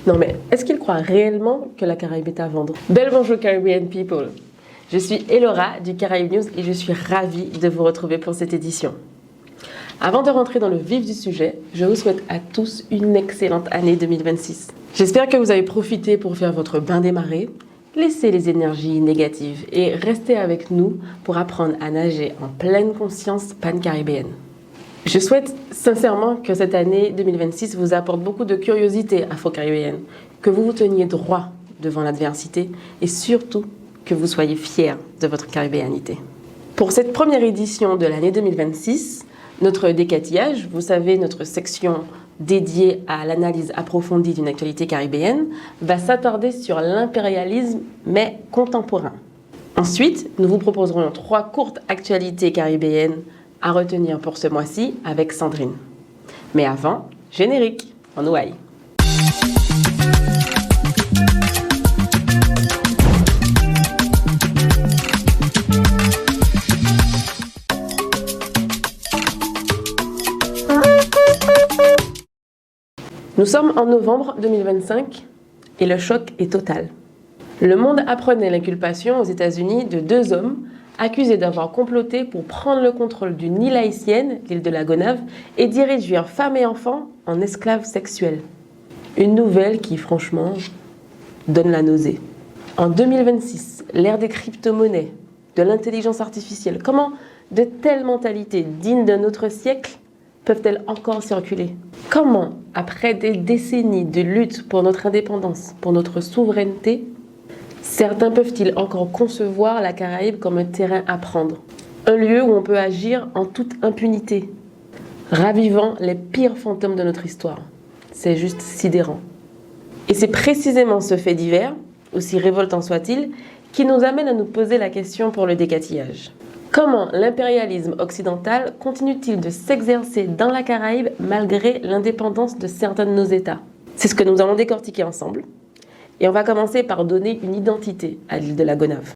Non mais, est-ce qu'ils croient réellement que la Caraïbe est à vendre? Bel bonjour Caribbean people. Je suis Elora du Caraïbe News et je suis ravie de vous retrouver pour cette édition. Avant de rentrer dans le vif du sujet, je vous souhaite à tous une excellente année 2026. J'espère que vous avez profité pour faire votre bain des marées, laisser les énergies négatives et rester avec nous pour apprendre à nager en pleine conscience pan-caribéenne. Je souhaite sincèrement que cette année 2026 vous apporte beaucoup de curiosité afro-caribéenne, que vous vous teniez droit devant l'adversité et surtout que vous soyez fiers de votre caribéanité. Pour cette première édition de l'année 2026, notre décatillage, vous savez, notre section dédiée à l'analyse approfondie d'une actualité caribéenne, va s'attarder sur l'impérialisme, mais contemporain. Ensuite, nous vous proposerons 3 courtes actualités caribéennes à retenir pour ce mois-ci avec Sandrine. Mais avant, générique en ouaille. Nous sommes en novembre 2025 et le choc est total. Le monde apprenait l'inculpation aux États-Unis de 2 hommes accusés d'avoir comploté pour prendre le contrôle d'une île haïtienne, l'île de la Gonâve, et d'y réduire femmes et enfants en esclaves sexuels. Une nouvelle qui, franchement, donne la nausée. En 2026, l'ère des crypto-monnaies, de l'intelligence artificielle, comment de telles mentalités dignes d'un autre siècle peuvent-elles encore circuler? Comment, après des décennies de lutte pour notre indépendance, pour notre souveraineté, certains peuvent-ils encore concevoir la Caraïbe comme un terrain à prendre? Un lieu où on peut agir en toute impunité, ravivant les pires fantômes de notre histoire. C'est juste sidérant. Et c'est précisément ce fait divers, aussi révoltant soit-il, qui nous amène à nous poser la question pour le décatillage. Comment l'impérialisme occidental continue-t-il de s'exercer dans la Caraïbe malgré l'indépendance de certains de nos États? C'est ce que nous allons décortiquer ensemble. Et on va commencer par donner une identité à l'île de la Gonâve.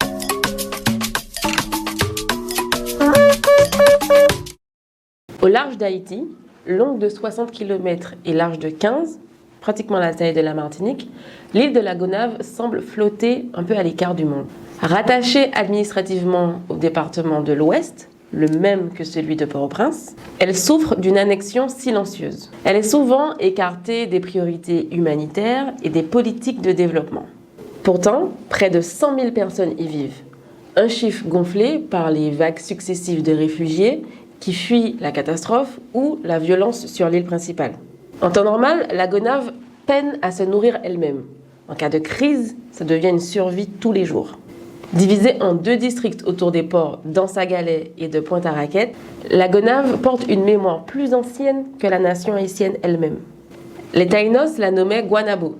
Au large d'Haïti, longue de 60 km et large de 15, pratiquement la taille de la Martinique, l'île de la Gonâve semble flotter un peu à l'écart du monde. Rattachée administrativement au département de l'Ouest, le même que celui de Port-au-Prince, elle souffre d'une annexion silencieuse. Elle est souvent écartée des priorités humanitaires et des politiques de développement. Pourtant, près de 100 000 personnes y vivent. Un chiffre gonflé par les vagues successives de réfugiés qui fuient la catastrophe ou la violence sur l'île principale. En temps normal, la Gonâve peine à se nourrir elle-même. En cas de crise, ça devient une survie tous les jours. Divisée en 2 districts autour des ports d'Ansagalès et de Pointe-à-Raquette, la Gonâve porte une mémoire plus ancienne que la nation haïtienne elle-même. Les Taïnos la nommaient Guanabo,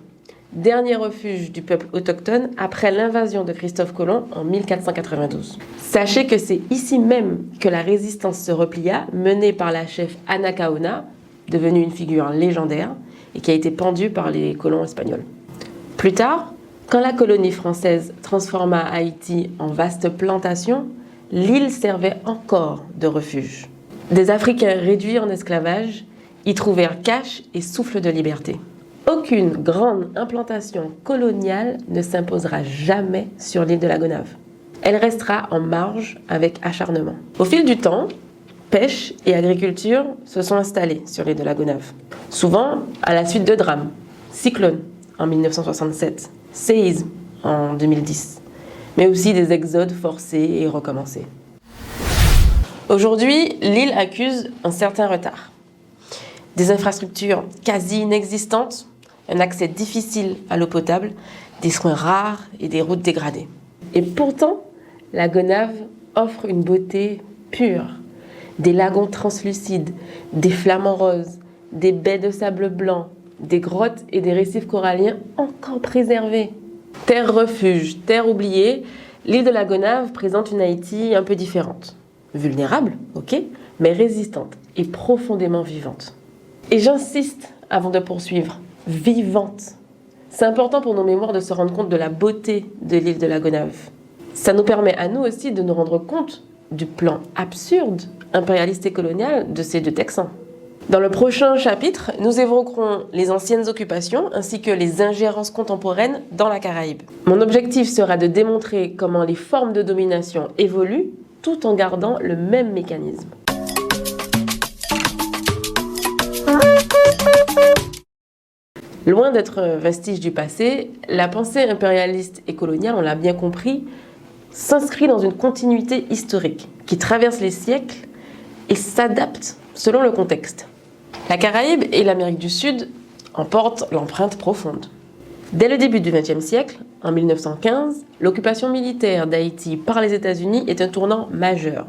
dernier refuge du peuple autochtone après l'invasion de Christophe Colomb en 1492. Sachez que c'est ici même que la résistance se replia, menée par la chef Anacaona, devenue une figure légendaire et qui a été pendue par les colons espagnols. Plus tard, quand la colonie française transforma Haïti en vaste plantation, l'île servait encore de refuge. Des Africains réduits en esclavage y trouvèrent cache et souffle de liberté. Aucune grande implantation coloniale ne s'imposera jamais sur l'île de la Gonâve. Elle restera en marge avec acharnement. Au fil du temps, pêche et agriculture se sont installées sur l'île de la Gonâve. Souvent à la suite de drames, cyclones en 1967, séisme en 2010, mais aussi des exodes forcés et recommencés. Aujourd'hui, l'île accuse un certain retard. Des infrastructures quasi inexistantes, un accès difficile à l'eau potable, des soins rares et des routes dégradées. Et pourtant, la Gonâve offre une beauté pure. Des lagons translucides, des flamants roses, des baies de sable blanc, des grottes et des récifs coralliens encore préservés. Terre refuge, terre oubliée, l'île de la Gonâve présente une Haïti un peu différente. Vulnérable, ok, mais résistante et profondément vivante. Et j'insiste avant de poursuivre, vivante. C'est important pour nos mémoires de se rendre compte de la beauté de l'île de la Gonâve. Ça nous permet à nous aussi de nous rendre compte du plan absurde, impérialiste et colonial de ces 2 Texans. Dans le prochain chapitre, nous évoquerons les anciennes occupations ainsi que les ingérences contemporaines dans la Caraïbe. Mon objectif sera de démontrer comment les formes de domination évoluent tout en gardant le même mécanisme. Loin d'être un vestige du passé, la pensée impérialiste et coloniale, on l'a bien compris, s'inscrit dans une continuité historique qui traverse les siècles et s'adapte selon le contexte. La Caraïbe et l'Amérique du Sud en portent l'empreinte profonde. Dès le début du XXe siècle, en 1915, l'occupation militaire d'Haïti par les États-Unis est un tournant majeur.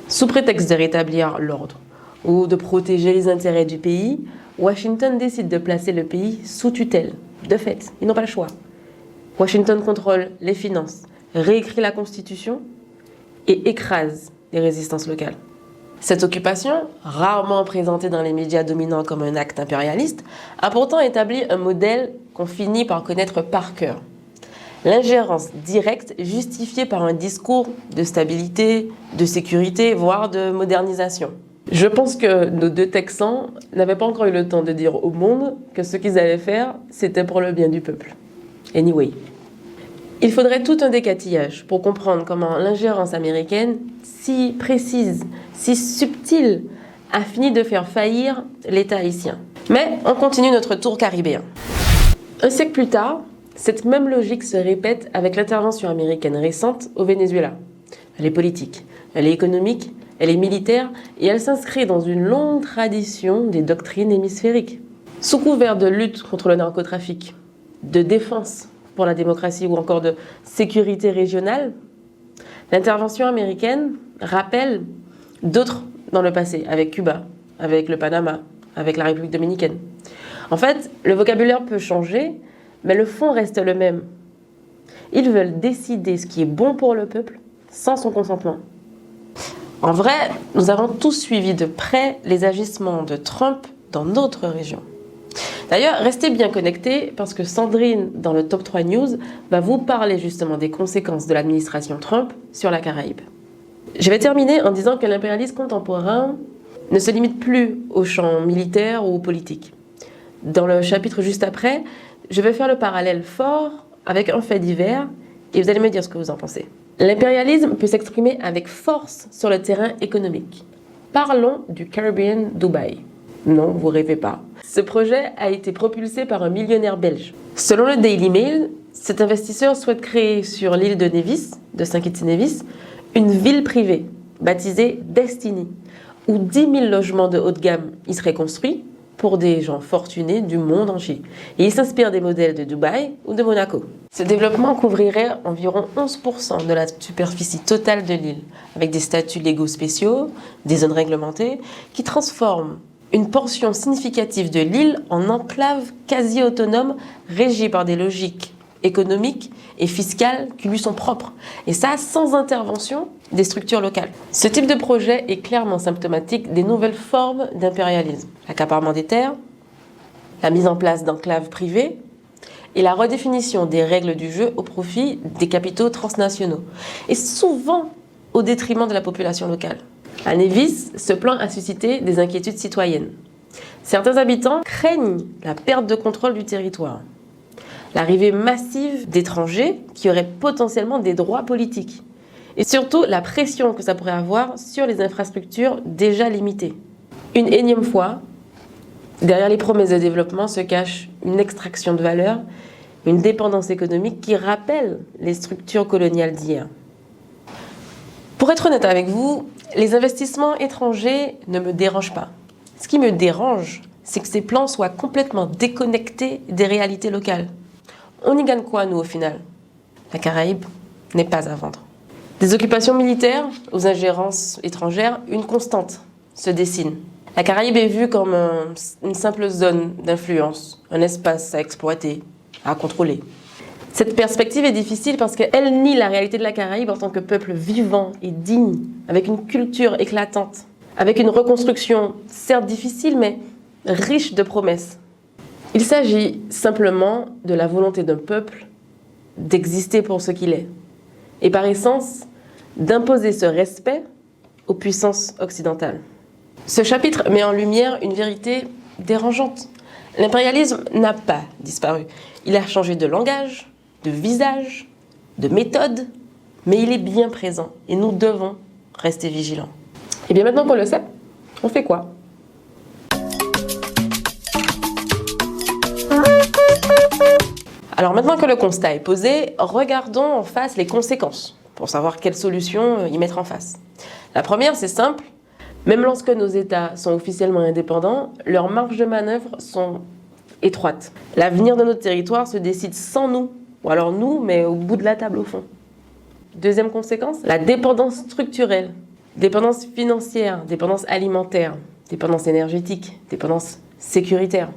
Sous prétexte de rétablir l'ordre ou de protéger les intérêts du pays, Washington décide de placer le pays sous tutelle. De fait, ils n'ont pas le choix. Washington contrôle les finances, réécrit la Constitution et écrase les résistances locales. Cette occupation, rarement présentée dans les médias dominants comme un acte impérialiste, a pourtant établi un modèle qu'on finit par connaître par cœur. L'ingérence directe justifiée par un discours de stabilité, de sécurité, voire de modernisation. Je pense que nos deux Texans n'avaient pas encore eu le temps de dire au monde que ce qu'ils allaient faire, c'était pour le bien du peuple. Anyway. Il faudrait tout un décatillage pour comprendre comment l'ingérence américaine, si précise, si subtile, a fini de faire faillir l'État haïtien. Mais on continue notre tour caribéen. Un siècle plus tard, cette même logique se répète avec l'intervention américaine récente au Venezuela. Elle est politique, elle est économique, elle est militaire et elle s'inscrit dans une longue tradition des doctrines hémisphériques. Sous couvert de lutte contre le narcotrafic, de défense pour la démocratie ou encore de sécurité régionale, l'intervention américaine rappelle d'autres dans le passé, avec Cuba, avec le Panama, avec la République dominicaine. En fait, le vocabulaire peut changer, mais le fond reste le même. Ils veulent décider ce qui est bon pour le peuple sans son consentement. En vrai, nous avons tous suivi de près les agissements de Trump dans notre région. D'ailleurs, restez bien connectés parce que Sandrine, dans le Top 3 News, va vous parler justement des conséquences de l'administration Trump sur la Caraïbe. Je vais terminer en disant que l'impérialisme contemporain ne se limite plus au champ militaire ou politique. Dans le chapitre juste après, je vais faire le parallèle fort avec un fait divers et vous allez me dire ce que vous en pensez. L'impérialisme peut s'exprimer avec force sur le terrain économique. Parlons du Caribbean Dubai. Non, vous rêvez pas. Ce projet a été propulsé par un millionnaire belge. Selon le Daily Mail, cet investisseur souhaite créer sur l'île de Nevis, de Saint-Kitts-Nevis, une ville privée, baptisée Destiny, où 10 000 logements de haut de gamme y seraient construits pour des gens fortunés du monde entier. Et il s'inspire des modèles de Dubaï ou de Monaco. Ce développement couvrirait environ 11% de la superficie totale de l'île, avec des statuts légaux spéciaux, des zones réglementées, qui transforment une portion significative de l'île en enclave quasi autonome régie par des logiques économiques et fiscales qui lui sont propres. Et ça, sans intervention des structures locales. Ce type de projet est clairement symptomatique des nouvelles formes d'impérialisme. L'accaparement des terres, la mise en place d'enclaves privées et la redéfinition des règles du jeu au profit des capitaux transnationaux. Et souvent au détriment de la population locale. À Nevis, ce plan a suscité des inquiétudes citoyennes. Certains habitants craignent la perte de contrôle du territoire, l'arrivée massive d'étrangers qui auraient potentiellement des droits politiques, et surtout la pression que ça pourrait avoir sur les infrastructures déjà limitées. Une énième fois, derrière les promesses de développement se cache une extraction de valeur, une dépendance économique qui rappelle les structures coloniales d'hier. Pour être honnête avec vous, les investissements étrangers ne me dérangent pas. Ce qui me dérange, c'est que ces plans soient complètement déconnectés des réalités locales. On y gagne quoi, nous, au final? La Caraïbe n'est pas à vendre. Des occupations militaires aux ingérences étrangères, une constante se dessine. La Caraïbe est vue comme une simple zone d'influence, un espace à exploiter, à contrôler. Cette perspective est difficile parce qu'elle nie la réalité de la Caraïbe en tant que peuple vivant et digne, avec une culture éclatante, avec une reconstruction certes difficile mais riche de promesses. Il s'agit simplement de la volonté d'un peuple d'exister pour ce qu'il est et par essence d'imposer ce respect aux puissances occidentales. Ce chapitre met en lumière une vérité dérangeante. L'impérialisme n'a pas disparu. Il a changé de langage, de visage, de méthode, mais il est bien présent et nous devons rester vigilants. Et bien maintenant qu'on le sait, on fait quoi ? Alors maintenant que le constat est posé, regardons en face les conséquences pour savoir quelles solutions y mettre en face. La première, c'est simple. Même lorsque nos États sont officiellement indépendants, leurs marges de manœuvre sont étroites. L'avenir de notre territoire se décide sans nous, ou alors nous, mais au bout de la table au fond. Deuxième conséquence, la dépendance structurelle, dépendance financière, dépendance alimentaire, dépendance énergétique, dépendance sécuritaire.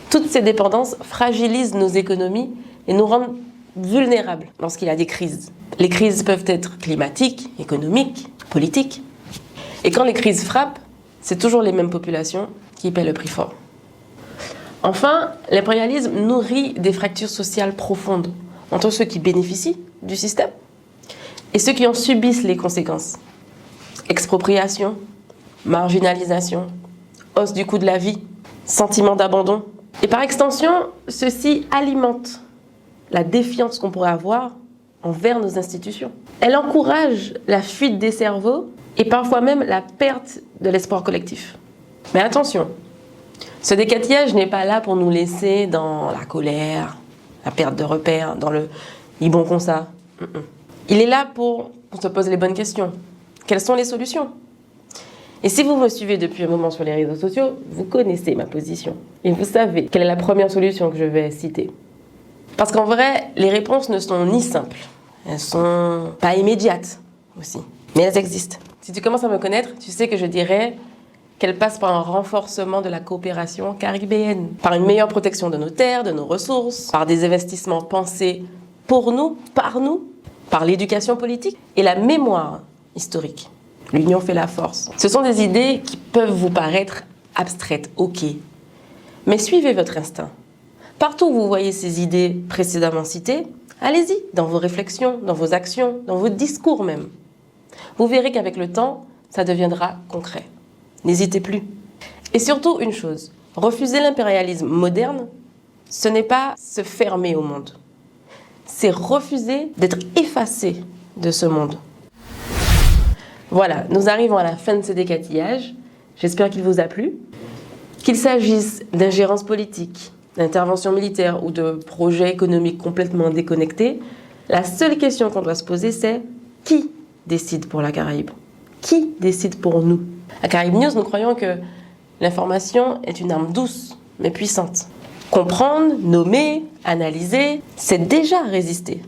Toutes ces dépendances fragilisent nos économies et nous rendent vulnérables lorsqu'il y a des crises. Les crises peuvent être climatiques, économiques, politiques. Et quand les crises frappent, c'est toujours les mêmes populations qui paient le prix fort. Enfin, l'impérialisme nourrit des fractures sociales profondes entre ceux qui bénéficient du système et ceux qui en subissent les conséquences. Expropriation, marginalisation, hausse du coût de la vie, sentiment d'abandon. Et par extension, ceci alimente la défiance qu'on pourrait avoir envers nos institutions. Elle encourage la fuite des cerveaux et parfois même la perte de l'espoir collectif. Mais attention, ce décatillage n'est pas là pour nous laisser dans la colère, la perte de repères, dans le « ils bon qu'on ça ». Il est là pour qu'on se pose les bonnes questions. Quelles sont les solutions ? Et si vous me suivez depuis un moment sur les réseaux sociaux, vous connaissez ma position. Et vous savez quelle est la première solution que je vais citer. Parce qu'en vrai, les réponses ne sont ni simples, elles ne sont pas immédiates aussi, mais elles existent. Si tu commences à me connaître, tu sais que je dirais qu'elle passe par un renforcement de la coopération caribéenne, par une meilleure protection de nos terres, de nos ressources, par des investissements pensés pour nous, par l'éducation politique et la mémoire historique. L'union fait la force. Ce sont des idées qui peuvent vous paraître abstraites, ok. Mais suivez votre instinct. Partout où vous voyez ces idées précédemment citées, allez-y, dans vos réflexions, dans vos actions, dans vos discours même. Vous verrez qu'avec le temps, ça deviendra concret. N'hésitez plus. Et surtout une chose, refuser l'impérialisme moderne, ce n'est pas se fermer au monde. C'est refuser d'être effacé de ce monde. Voilà, nous arrivons à la fin de ce décatillage. J'espère qu'il vous a plu. Qu'il s'agisse d'ingérence politique, d'intervention militaire ou de projets économiques complètement déconnectés, la seule question qu'on doit se poser, c'est qui décide pour la Caraïbe ? Qui décide pour nous ? À Caraïbe News, nous croyons que l'information est une arme douce, mais puissante. Comprendre, nommer, analyser, c'est déjà résister.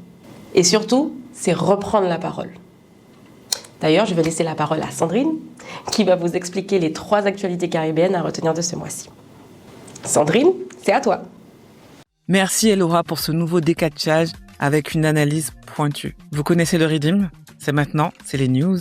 Et surtout, c'est reprendre la parole. D'ailleurs, je vais laisser la parole à Sandrine, qui va vous expliquer les 3 actualités caribéennes à retenir de ce mois-ci. Sandrine, c'est à toi. Merci Elora pour ce nouveau décatchage avec une analyse pointue. Vous connaissez le rythme ? C'est maintenant, c'est les news.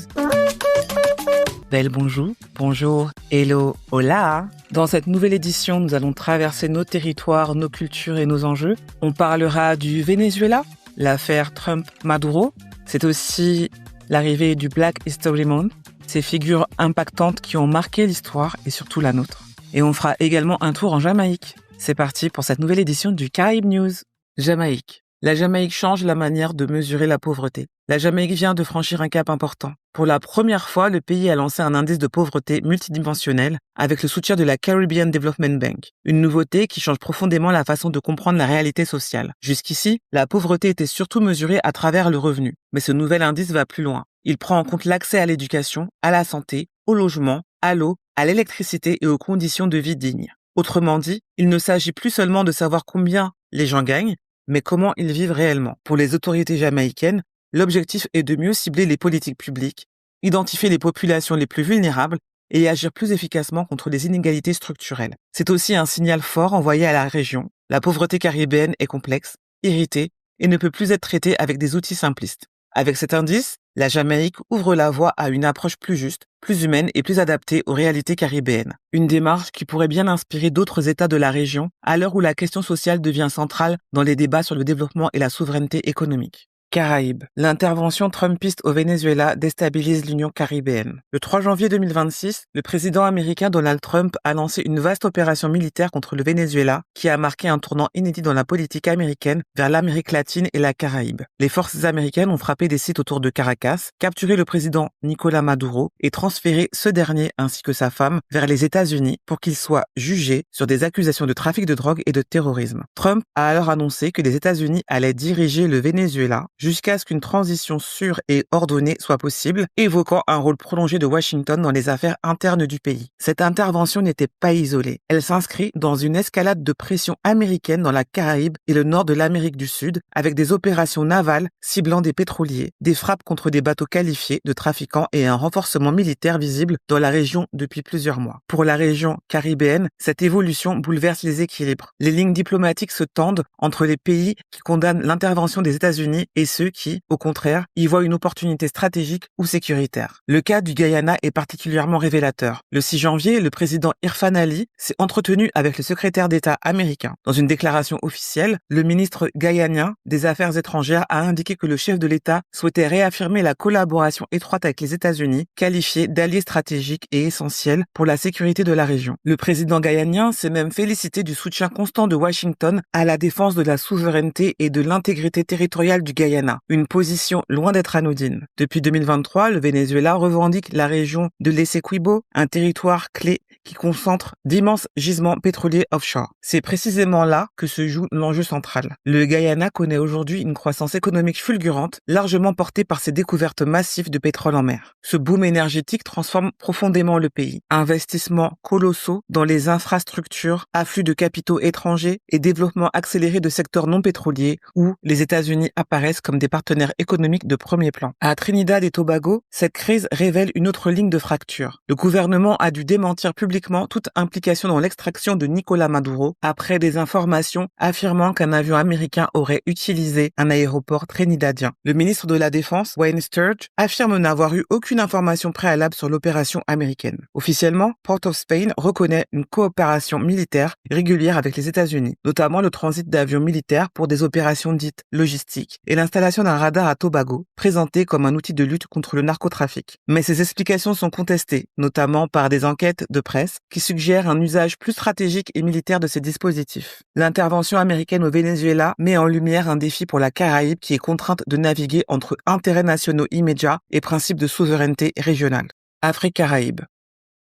Belle bonjour, hello, hola. Dans cette nouvelle édition, nous allons traverser nos territoires, nos cultures et nos enjeux. On parlera du Venezuela, l'affaire Trump-Maduro. C'est aussi l'arrivée du Black History Month, ces figures impactantes qui ont marqué l'histoire et surtout la nôtre. Et on fera également un tour en Jamaïque. C'est parti pour cette nouvelle édition du Caraïbe News. Jamaïque. La Jamaïque change la manière de mesurer la pauvreté. La Jamaïque vient de franchir un cap important. Pour la première fois, le pays a lancé un indice de pauvreté multidimensionnel avec le soutien de la Caribbean Development Bank. Une nouveauté qui change profondément la façon de comprendre la réalité sociale. Jusqu'ici, la pauvreté était surtout mesurée à travers le revenu. Mais ce nouvel indice va plus loin. Il prend en compte l'accès à l'éducation, à la santé, au logement, à l'eau, à l'électricité et aux conditions de vie dignes. Autrement dit, il ne s'agit plus seulement de savoir combien les gens gagnent, mais comment ils vivent réellement. Pour les autorités jamaïcaines, l'objectif est de mieux cibler les politiques publiques, identifier les populations les plus vulnérables et agir plus efficacement contre les inégalités structurelles. C'est aussi un signal fort envoyé à la région. La pauvreté caribéenne est complexe, irritée et ne peut plus être traitée avec des outils simplistes. Avec cet indice, la Jamaïque ouvre la voie à une approche plus juste, plus humaine et plus adaptée aux réalités caribéennes. Une démarche qui pourrait bien inspirer d'autres États de la région à l'heure où la question sociale devient centrale dans les débats sur le développement et la souveraineté économique. Caraïbes. L'intervention trumpiste au Venezuela déstabilise l'Union caribéenne. Le 3 janvier 2026, le président américain Donald Trump a lancé une vaste opération militaire contre le Venezuela qui a marqué un tournant inédit dans la politique américaine vers l'Amérique latine et la Caraïbe. Les forces américaines ont frappé des sites autour de Caracas, capturé le président Nicolás Maduro et transféré ce dernier ainsi que sa femme vers les États-Unis pour qu'ils soient jugés sur des accusations de trafic de drogue et de terrorisme. Trump a alors annoncé que les États-Unis allaient diriger le Venezuela jusqu'à ce qu'une transition sûre et ordonnée soit possible, évoquant un rôle prolongé de Washington dans les affaires internes du pays. Cette intervention n'était pas isolée. Elle s'inscrit dans une escalade de pression américaine dans la Caraïbe et le nord de l'Amérique du Sud, avec des opérations navales ciblant des pétroliers, des frappes contre des bateaux qualifiés de trafiquants et un renforcement militaire visible dans la région depuis plusieurs mois. Pour la région caribéenne, cette évolution bouleverse les équilibres. Les lignes diplomatiques se tendent entre les pays qui condamnent l'intervention des États-Unis et ceux qui, au contraire, y voient une opportunité stratégique ou sécuritaire. Le cas du Guyana est particulièrement révélateur. Le 6 janvier, le président Irfan Ali s'est entretenu avec le secrétaire d'État américain. Dans une déclaration officielle, le ministre guyanien des Affaires étrangères a indiqué que le chef de l'État souhaitait réaffirmer la collaboration étroite avec les États-Unis, qualifiés d'alliés stratégiques et essentiels pour la sécurité de la région. Le président guyanien s'est même félicité du soutien constant de Washington à la défense de la souveraineté et de l'intégrité territoriale du Guyana, une position loin d'être anodine. Depuis 2023, le Venezuela revendique la région de l'Essequibo, un territoire clé qui concentre d'immenses gisements pétroliers offshore. C'est précisément là que se joue l'enjeu central. Le Guyana connaît aujourd'hui une croissance économique fulgurante, largement portée par ses découvertes massives de pétrole en mer. Ce boom énergétique transforme profondément le pays. Investissements colossaux dans les infrastructures, afflux de capitaux étrangers et développement accéléré de secteurs non pétroliers où les États-Unis apparaissent comme des partenaires économiques de premier plan. À Trinidad et Tobago, cette crise révèle une autre ligne de fracture. Le gouvernement a dû démentir publiquement toute implication dans l'extraction de Nicolás Maduro après des informations affirmant qu'un avion américain aurait utilisé un aéroport trinidadien. Le ministre de la Défense, Wayne Sturge, affirme n'avoir eu aucune information préalable sur l'opération américaine. Officiellement, Port of Spain reconnaît une coopération militaire régulière avec les États-Unis, notamment le transit d'avions militaires pour des opérations dites logistiques et l'installation d'un radar à Tobago, présenté comme un outil de lutte contre le narcotrafic. Mais ces explications sont contestées, notamment par des enquêtes de presse qui suggèrent un usage plus stratégique et militaire de ces dispositifs. L'intervention américaine au Venezuela met en lumière un défi pour la Caraïbe qui est contrainte de naviguer entre intérêts nationaux immédiats et principes de souveraineté régionale. Afrique-Caraïbes.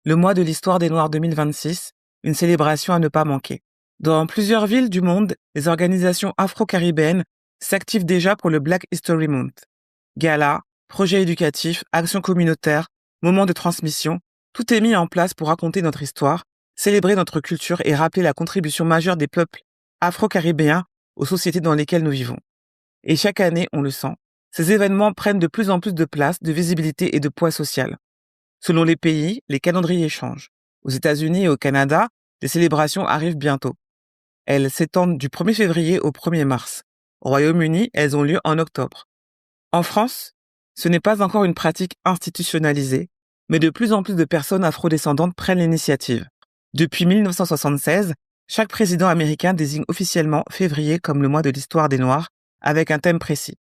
Le mois de l'histoire des Noirs 2026, une célébration à ne pas manquer. Dans plusieurs villes du monde, les organisations afro-caribéennes s'activent déjà pour le Black History Month. Galas, projets éducatifs, actions communautaires, moments de transmission, tout est mis en place pour raconter notre histoire, célébrer notre culture et rappeler la contribution majeure des peuples afro-caribéens aux sociétés dans lesquelles nous vivons. Et chaque année, on le sent, ces événements prennent de plus en plus de place, de visibilité et de poids social. Selon les pays, les calendriers changent. Aux États-Unis et au Canada, les célébrations arrivent bientôt. Elles s'étendent du 1er février au 1er mars. Au Royaume-Uni, elles ont lieu en octobre. En France, ce n'est pas encore une pratique institutionnalisée, mais de plus en plus de personnes afrodescendantes prennent l'initiative. Depuis 1976, chaque président américain désigne officiellement février comme le mois de l'histoire des Noirs, avec un thème précis.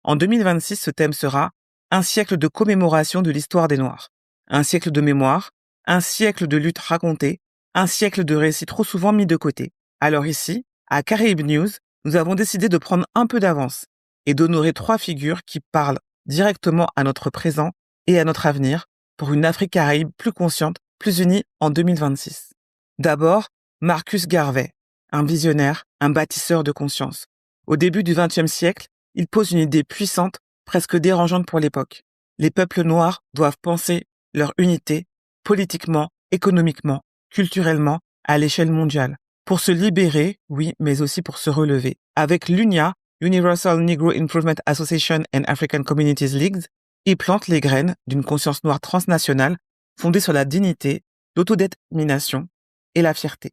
En 2026, ce thème sera « Un siècle de commémoration de l'histoire des Noirs ». Un siècle de mémoire, un siècle de lutte racontée, un siècle de récits trop souvent mis de côté. Alors ici, à Caraïbes News, nous avons décidé de prendre un peu d'avance et d'honorer 3 figures qui parlent directement à notre présent et à notre avenir pour une Afrique Caraïbe plus consciente, plus unie en 2026. D'abord, Marcus Garvey, un visionnaire, un bâtisseur de conscience. Au début du XXe siècle, il pose une idée puissante, presque dérangeante pour l'époque. Les peuples noirs doivent penser leur unité, politiquement, économiquement, culturellement, à l'échelle mondiale, pour se libérer, oui, mais aussi pour se relever. Avec l'UNIA, Universal Negro Improvement Association and African Communities Leagues, il plante les graines d'une conscience noire transnationale fondée sur la dignité, l'autodétermination et la fierté.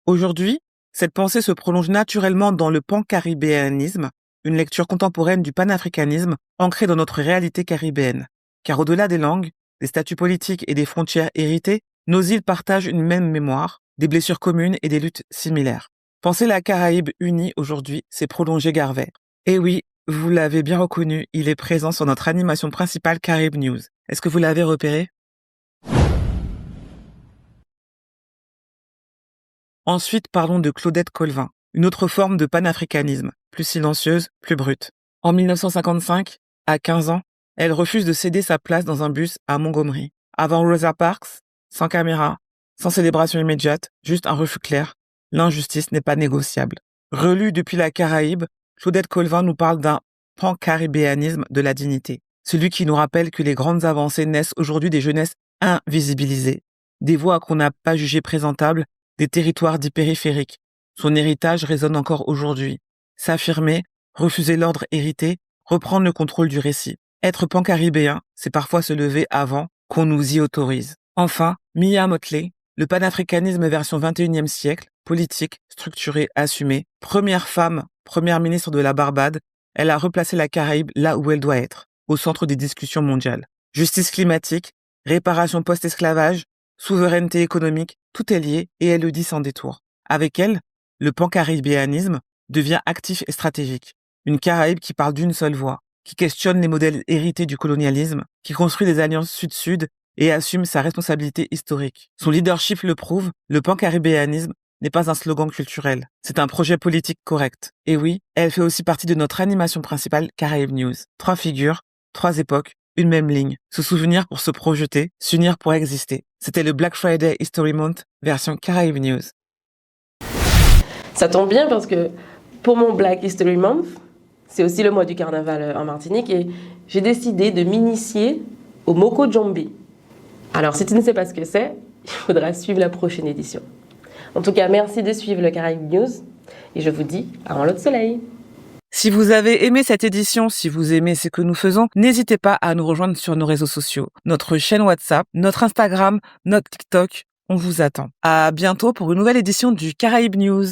Aujourd'hui, cette pensée se prolonge naturellement dans le pancaribéanisme, une lecture contemporaine du panafricanisme ancrée dans notre réalité caribéenne. Car au-delà des langues, des statuts politiques et des frontières héritées, nos îles partagent une même mémoire, des blessures communes et des luttes similaires. Penser la Caraïbe unie aujourd'hui, c'est prolonger Garvey. Et oui, vous l'avez bien reconnu, il est présent sur notre animation principale Caraïbes News. Est-ce que vous l'avez repéré? Ensuite, parlons de Claudette Colvin, une autre forme de panafricanisme, plus silencieuse, plus brute. En 1955, à 15 ans, elle refuse de céder sa place dans un bus à Montgomery. Avant Rosa Parks, sans caméra, sans célébration immédiate, juste un refus clair. L'injustice n'est pas négociable. Relue depuis la Caraïbe, Claudette Colvin nous parle d'un pancaribéanisme de la dignité. Celui qui nous rappelle que les grandes avancées naissent aujourd'hui des jeunesses invisibilisées, des voix qu'on n'a pas jugées présentables, des territoires dits périphériques. Son héritage résonne encore aujourd'hui. S'affirmer, refuser l'ordre hérité, reprendre le contrôle du récit. Être pancaribéen, c'est parfois se lever avant qu'on nous y autorise. Enfin, Mia Mottley, le panafricanisme version 21e siècle, politique, structurée, assumée, première femme, première ministre de la Barbade, elle a replacé la Caraïbe là où elle doit être, au centre des discussions mondiales. Justice climatique, réparation post-esclavage, souveraineté économique, tout est lié et elle le dit sans détour. Avec elle, le pancaribéanisme devient actif et stratégique. Une Caraïbe qui parle d'une seule voix, qui questionne les modèles hérités du colonialisme, qui construit des alliances sud-sud et assume sa responsabilité historique. Son leadership le prouve, le pancaribéanisme n'est pas un slogan culturel, c'est un projet politique correct. Et oui, elle fait aussi partie de notre animation principale Caraïbes News. 3 figures, 3 époques, une même ligne. Se souvenir pour se projeter, s'unir pour exister. C'était le Black Friday History Month version Caraïbes News. Ça tombe bien parce que pour mon Black History Month, c'est aussi le mois du carnaval en Martinique et j'ai décidé de m'initier au Moko Djombi. Alors si tu ne sais pas ce que c'est, il faudra suivre la prochaine édition. En tout cas, merci de suivre le Caraïbes News et je vous dis à un lot de soleil. Si vous avez aimé cette édition, si vous aimez ce que nous faisons, n'hésitez pas à nous rejoindre sur nos réseaux sociaux, notre chaîne WhatsApp, notre Instagram, notre TikTok. On vous attend. À bientôt pour une nouvelle édition du Caraïbes News.